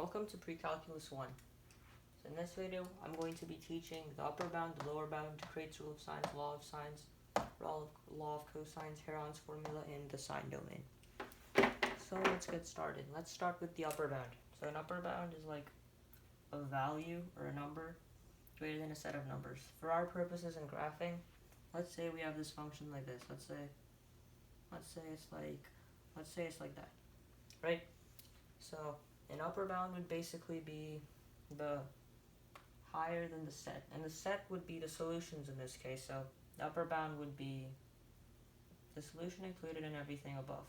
Welcome to Precalculus 1. So in this video, I'm going to be teaching the upper bound, the lower bound, Decreet's rule of sines, law of sines, law of cosines, Heron's formula, and the sine domain. So let's get started. Let's start with the upper bound. So an upper bound is like a value or a number greater than a set of numbers. For our purposes in graphing, let's say we have this function like this. Let's say it's like that, right? So an upper bound would basically be the higher than the set, and the set would be the solutions in this case. So the upper bound would be the solution included in everything above.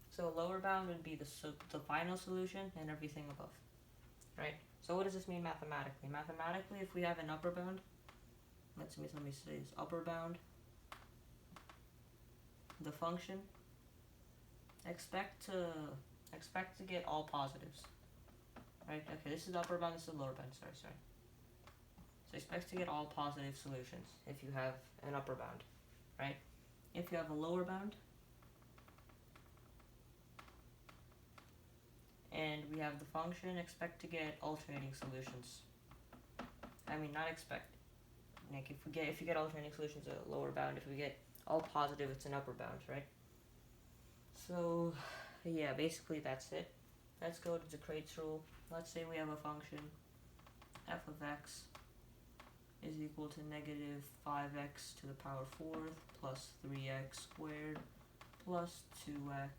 So lower bound would be the final solution and everything above, right? So what does this mean mathematically? Mathematically, if we have an upper bound, let me say this upper bound, the function, expect to get all positives, right? Okay, this is the upper bound, this is the lower bound, sorry. So expect to get all positive solutions if you have an upper bound, right? If you have a lower bound, and we have the function, expect to get alternating solutions. I mean, not expect. Like if you get alternating solutions, a lower bound. If we get all positive, it's an upper bound, right? So, yeah, basically that's it. Let's go to Decreet's rule. Let's say we have a function f of x is equal to negative 5x to the power 4th plus 3x squared plus 2x,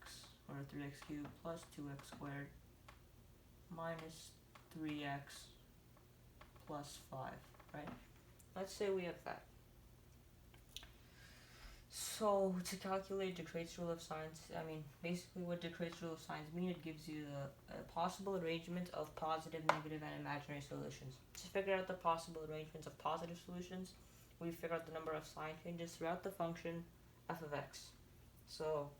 or 3x cubed plus 2x squared minus 3x plus 5, right? Let's say we have that. So to calculate Decreet's rule of sines, basically what Decreet's rule of sines mean, it gives you a possible arrangement of positive, negative, and imaginary solutions. To figure out the possible arrangements of positive solutions, we figure out the number of sign changes throughout the function f of x. So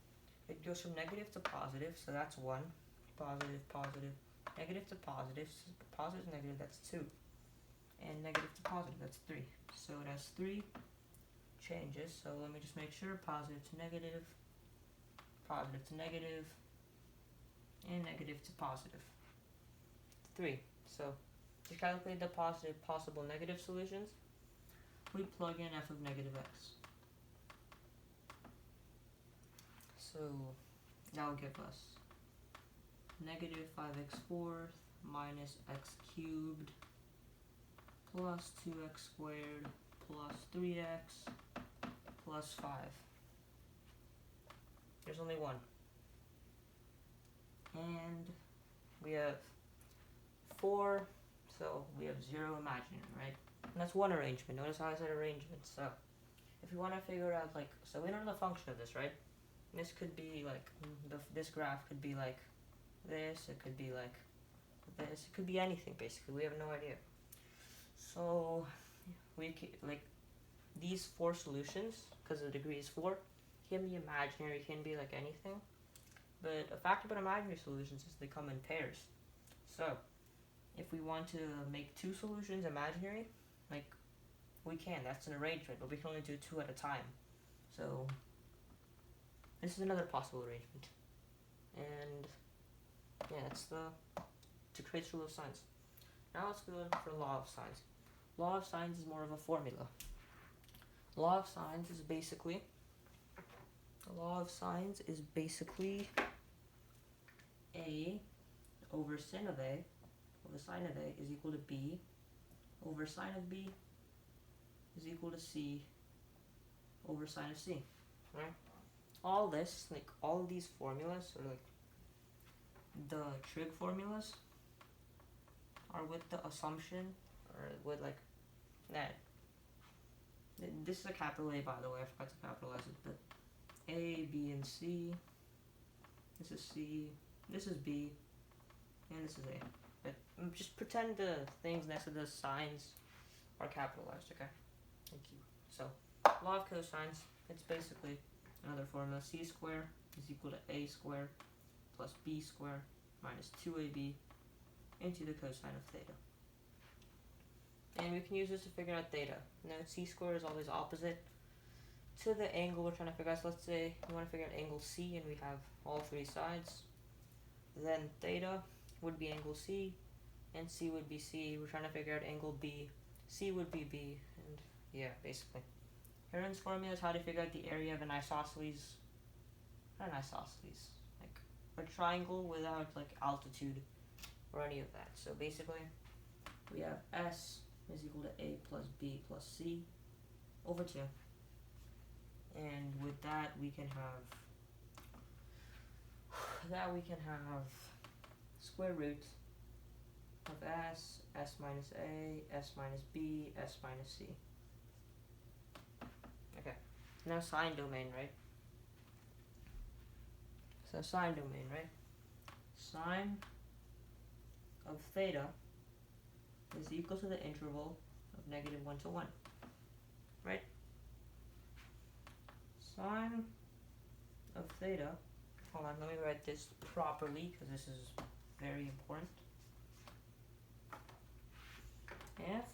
it goes from negative to positive, so that's 1, positive, negative to positive, positive to negative, that's 2, and negative to positive, that's 3. So it has 3 changes, so let me just make sure, positive to negative, and negative to positive. 3. So to calculate the possible negative solutions, we plug in f of negative x. So that will give us negative 5x fourth minus x cubed plus 2x squared plus 3x plus 5. There's only one. And we have 4, so we have 0 imaginary, right? And that's one arrangement. Notice how I said arrangement. So if you want to figure out, so we know the function of this, right? This could be like, this graph could be like this, it could be like this, it could be anything basically, we have no idea. So we can, these 4 solutions, because the degree is 4, can be imaginary, can be like anything. But a fact about imaginary solutions is they come in pairs. So if we want to make 2 solutions imaginary, we can, that's an arrangement, but we can only do 2 at a time. So this is another possible arrangement. And yeah, it's the Decreet's rule of sines. Now let's go for law of sines. Law of sines is more of a formula. Law of sines is basically A over sin of A over sine of A is equal to B over sine of B is equal to C over sine of C, right? All this, all of these formulas, or the trig formulas, are with the assumption, or with that. This is a capital A, by the way, I forgot to capitalize it, but A, B, and C, this is C, this is B, and this is A. But just pretend the things next to the signs are capitalized, okay? Thank you. So, law of cosines, it's basically another formula. C squared is equal to A squared plus B squared minus 2AB into the cosine of theta. And we can use this to figure out theta. Now, C squared is always opposite to the angle we're trying to figure out. So let's say we want to figure out angle C and we have all 3 sides. Then theta would be angle C, and C would be C. We're trying to figure out angle B. C would be B, and yeah, basically. Heron's formula is how to figure out the area of an isosceles. Not an isosceles, like a triangle without like altitude or any of that. So basically, we have S is equal to A plus B plus C over 2. And with that, we can have square root of S, S minus A, S minus B, S minus C. Okay, now sine domain, right? So sine domain, right? Sine of theta is equal to the interval of -1 to 1, right? Sine of theta, hold on, let me write this properly because this is very important. If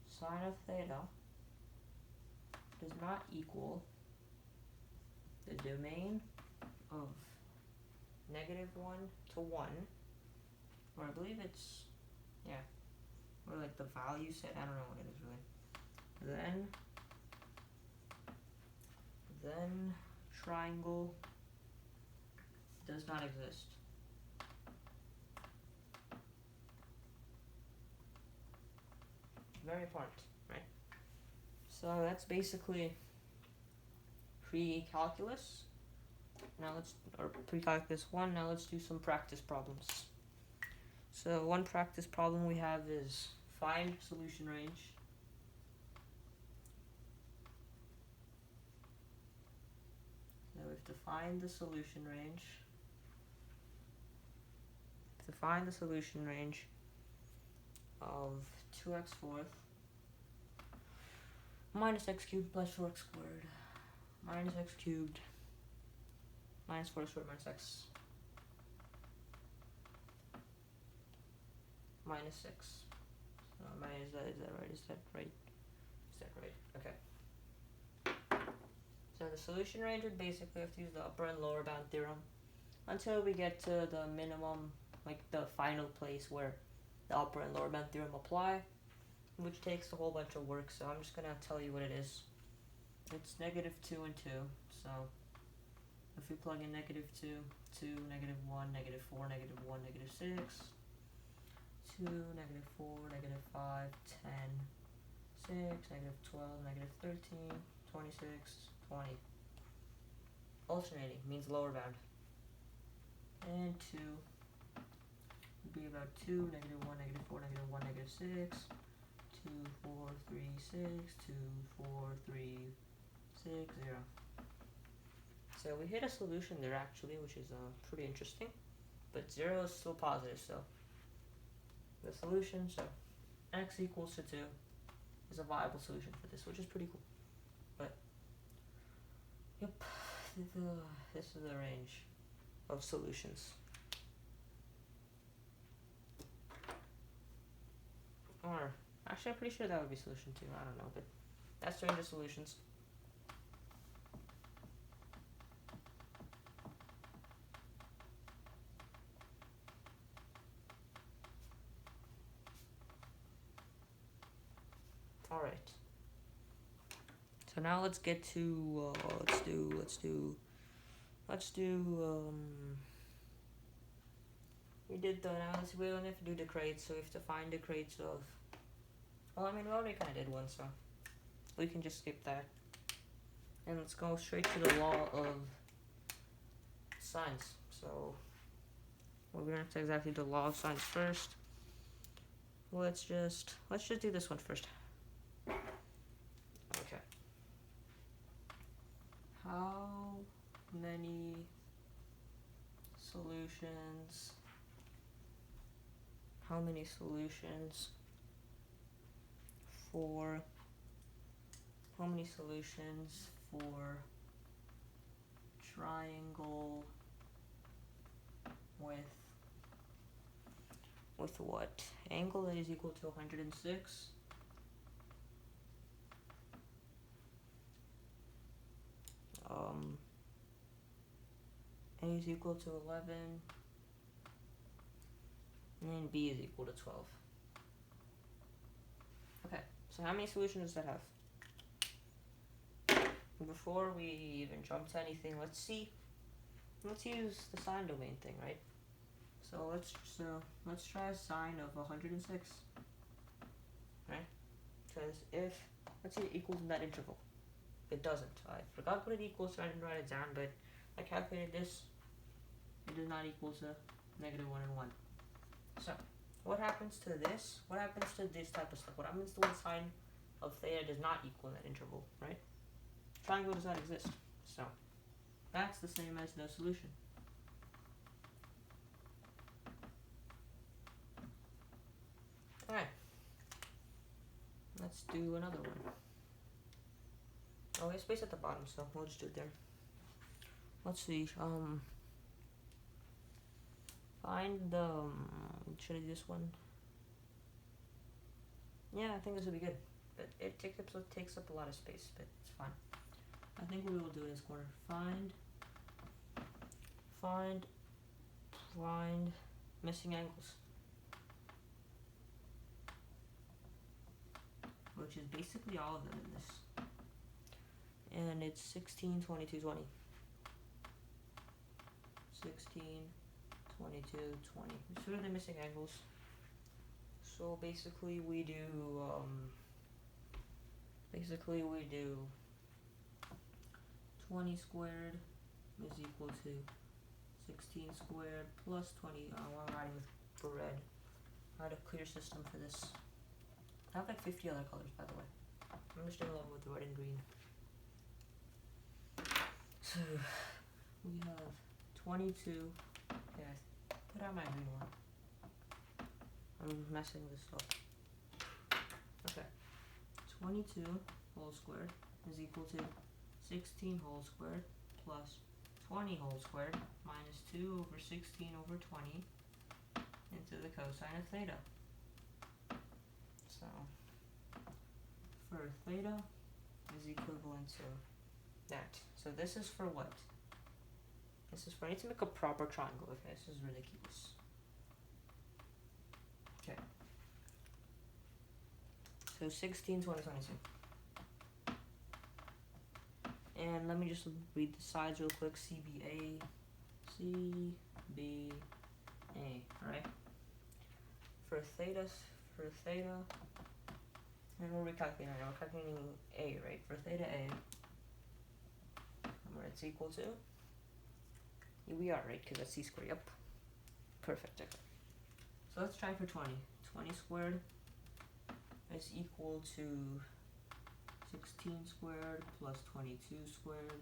sine of theta does not equal the domain of -1 to 1, or I believe it's, yeah, or like the value set, I don't know what it is really, then triangle does not exist. Very important, right? So that's basically pre-calculus. Now pre-calculus 1. Now let's do some practice problems. So one practice problem we have is find solution range. So we have to find the solution range. To find the solution range of 2x fourth minus x cubed plus 4x squared minus x cubed minus 4x squared minus x minus 6. So is that right? Is that right? Is that right? Okay. So the solution range would basically have to use the upper and lower bound theorem until we get to the minimum, like the final place where the upper and lower bound theorem apply, which takes a whole bunch of work. So I'm just gonna tell you what it is. It's -2 and 2. So if we plug in -2, 2, -1, -4, -1, -6, 2, -4, -5, 10, 6, -12, -13, 26, 20. Alternating means lower bound. And 2 would be about 2, -1, -4, -1, -6, 2, 4, 3, 6, 2, 4, 3, 6, 0. So we hit a solution there actually, which is pretty interesting, but 0 is still positive, so the solution, so x equals to 2 is a viable solution for this, which is pretty cool. But yep, this is the range of solutions. Or actually, I'm pretty sure that would be solution 2. I don't know, but that's the range of solutions. All right. So now let's get to we did the analysis. We don't have to do the crates, so we have to find the crates of. Well, I mean, we already kind of did one, so we can just skip that. And let's go straight to the law of sines. So we're gonna have to exactly do the law of sines first. Let's just do this one first. Okay. How many solutions for triangle with what? Angle that is equal to 106. A is equal to 11. and b is equal to 12. Okay, so how many solutions does that have? Before we even jump to anything, let's use the sine domain thing, right? So let's try a sine of 106, right? Because if, let's say it equals in that interval. It doesn't. I forgot what it equals, so I didn't write it down, but I calculated this. It does not equal to negative 1 and 1. So, what happens to this? What happens to this type of stuff? What happens to when sine of theta does not equal in that interval, right? Triangle does not exist. So, that's the same as no solution. Alright. Let's do another one. Oh, we have space at the bottom, so we'll just do it there. Let's see. Find the. Should I do this one? Yeah, I think this would be good. But it takes up a lot of space, but it's fine. I think what we will do in this corner. Find missing angles. Which is basically all of them in this. And it's 16, 22, 20. 16, 22, 20. Which are the missing angles? So basically we do 20 squared is equal to 16 squared plus 20. I'm writing with red. I had a clear system for this. I have like 50 other colors, by the way. I'm just doing a little with the red and green. So we have 22. Yeah, put out my green one. I'm messing this up. Okay. 22 whole squared is equal to 16 whole squared plus 20 whole squared minus 2 over 16 over 20 into the cosine of theta. So, for theta is equivalent to that. So this is for what? This is for, I need to make a proper triangle. Okay, this is ridiculous. Okay. So 16, 20, 22. And let me just read the sides real quick. CBA, alright? For theta, and we're recalculating now. We're calculating A, right? For theta A, where it's equal to? Yeah, we are, right? Because that's C squared, yep. Perfect, okay. So let's try for 20. 20 squared is equal to 16 squared plus 22 squared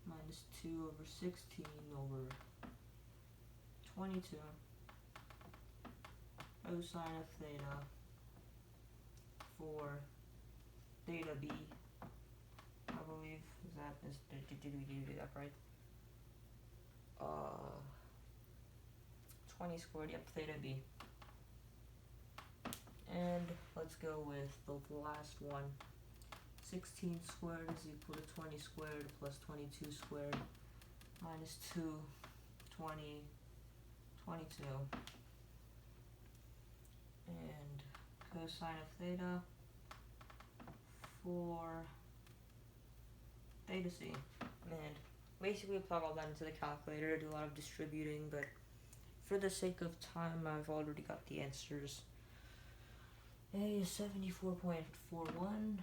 minus 2 over 16 over 22 cosine of theta for theta b, I believe. Did we do that right? 20 squared, yep, theta b. And let's go with the last one. 16 squared is equal to 20 squared plus 22 squared minus 2, 20, 22. And cosine of theta for theta c. And basically plug all that into the calculator, do a lot of distributing, but for the sake of time, I've already got the answers. A is 74.41.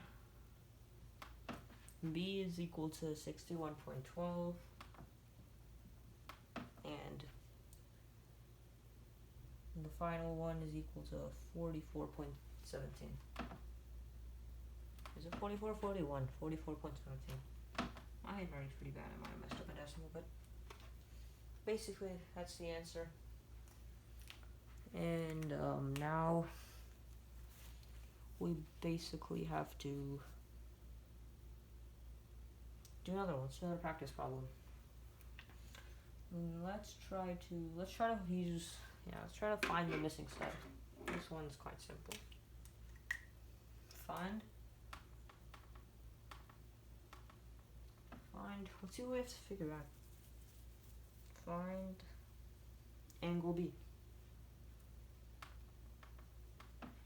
B is equal to 61.12. And the final one is equal to 44.17. Is it 44 or 41? 44.17. My handwriting's pretty bad. I might have messed up a decimal, but basically that's the answer. And now we basically have to do another one. It's another practice problem. Let's try to find the missing set. This one's quite simple. Let's see what we have to figure out. Find angle B.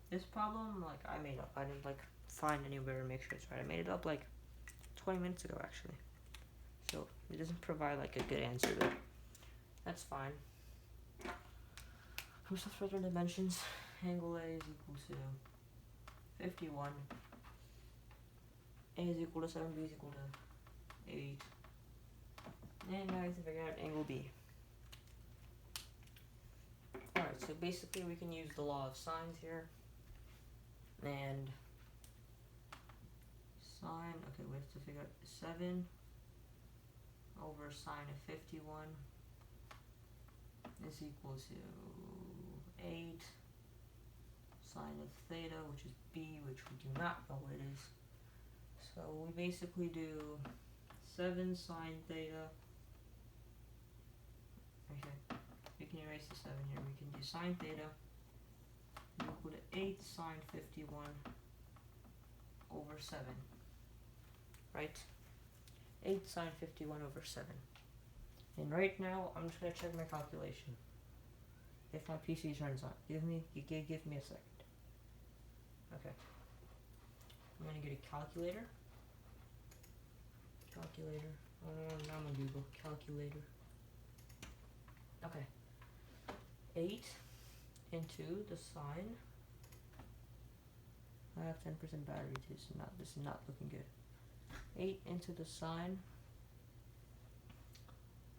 This problem, like, I made up. I didn't, like, find anywhere and make sure it's right. I made it up, like, 20 minutes ago, actually. So, it doesn't provide, like, a good answer, but that's fine. From some further dimensions, angle A is equal to 51. A is equal to 7, B is equal to 8. And now we have to figure out angle B. Alright, so basically we can use the law of sines here. And sine, okay, we have to figure out 7 over sine of 51 is equal to 8 sine of theta, which is b, which we do not know what it is. So we basically do 7 sine theta. Okay, we can erase the 7 here. We can do sine theta equal to 8 sine 51 over 7. Right? 8 sine 51 over 7. And right now, I'm just going to check my calculation. If my PC turns on. Give me a second. Okay. I'm going to get a calculator. Calculator. Now I'm going to Google calculator. Okay. 8 into the sine. I have 10% battery too, so this is not looking good. 8 into the sine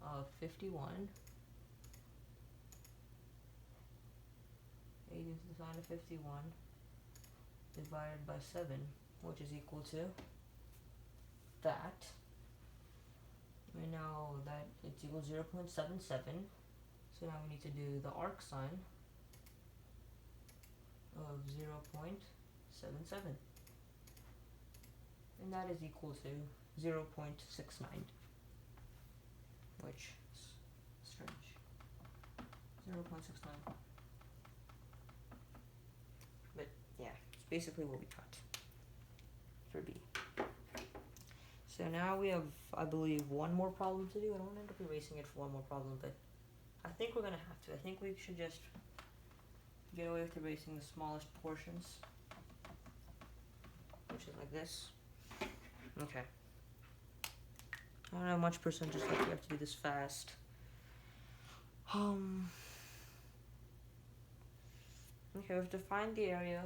of 51. 8 into the sine of 51 divided by 7, which is equal to that. We know that it's equal to 0.77. So now we need to do the arc sine of 0.77. And that is equal to 0.69, which is strange. 0.69. But yeah, it's basically what we got for B. So now we have, I believe, one more problem to do. I don't want to end up erasing it for one more problem, but I think we're going to have to. I think we should just get away with erasing the smallest portions, which is like this. Okay. I don't have much percentage left. We have to do this fast. Okay, we have to find the area.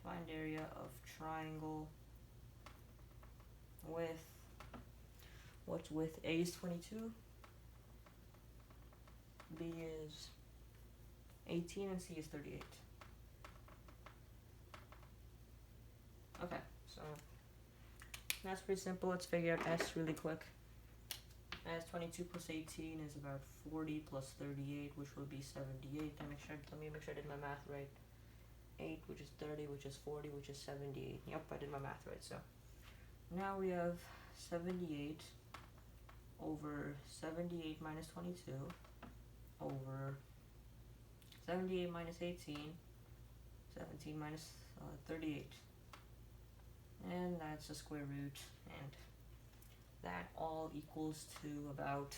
Find area of triangle with, what's width? A is 22, B is 18, and C is 38. Okay, so that's pretty simple. Let's figure out S really quick. S 22 plus 18 is about 40 plus 38, which will be 78. Let me make sure I did my math right. 8, which is 30, which is 40, which is 78. Yep, I did my math right. So now we have 78 over 78 minus 22 over 78 minus 18, 17 minus 38. And that's a square root, and that all equals to about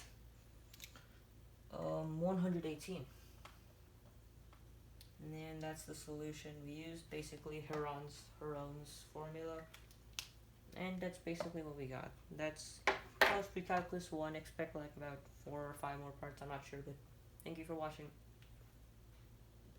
118. And then that's the solution we used, basically Heron's formula. And that's basically what we got. That's Precalc I. Expect like about 4 or 5 more parts, I'm not sure, but thank you for watching.